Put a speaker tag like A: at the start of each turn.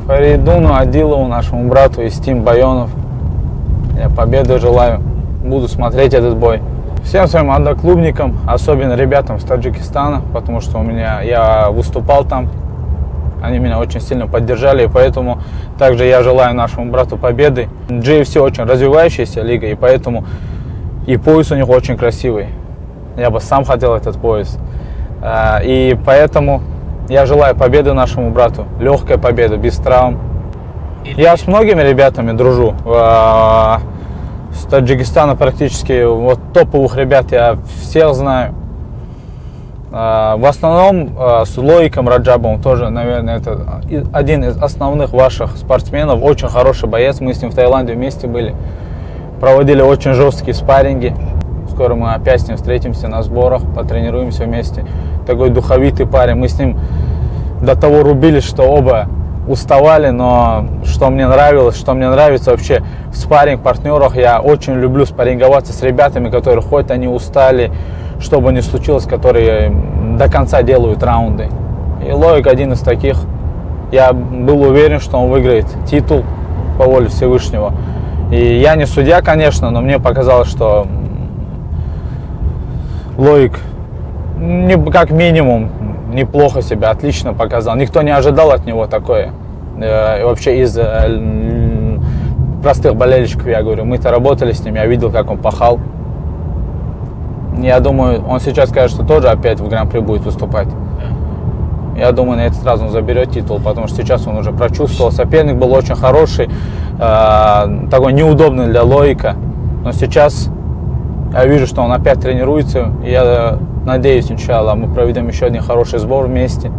A: Фаридуну Адилову, нашему брату, из Тим Байонов. Я победы желаю. Буду смотреть этот бой. Всем своим одноклубникам, особенно ребятам с Таджикистана, потому что я выступал там. Они меня очень сильно поддержали, и поэтому также я желаю нашему брату победы. GFC очень развивающаяся лига, и поэтому и пояс у них очень красивый. Я бы сам хотел этот пояс. И поэтому я желаю победы нашему брату, легкой победы, без травм. Я с многими ребятами дружу. С Таджикистана практически вот топовых ребят я всех знаю. В основном с Лоиком Раджабовым тоже, наверное, это один из основных ваших спортсменов. Очень хороший боец. Мы с ним в Таиланде вместе были. Проводили очень жесткие спарринги. Скоро мы опять с ним встретимся на сборах, потренируемся вместе. Такой духовитый парень. Мы с ним до того рубились, что оба уставали, но что мне нравится вообще в спарринг-партнерах, я очень люблю спарринговаться с ребятами, которые хоть они устали, что бы ни случилось, которые до конца делают раунды. И Лоик один из таких. Я был уверен, что он выиграет титул по воле Всевышнего. И я не судья, конечно, но мне показалось, что Лоик как минимум неплохо себя, отлично показал. Никто не ожидал от него такое. И вообще из простых болельщиков, я говорю, мы-то работали с ним, я видел, как он пахал. Я думаю, он сейчас, конечно, тоже опять в Гран-при будет выступать. Я думаю, на этот раз он заберет титул, потому что сейчас он уже прочувствовал. Соперник был очень хороший, такой неудобный для Лоика. Но сейчас я вижу, что он опять тренируется. И я надеюсь, иншаллах, мы проведем еще один хороший сбор вместе.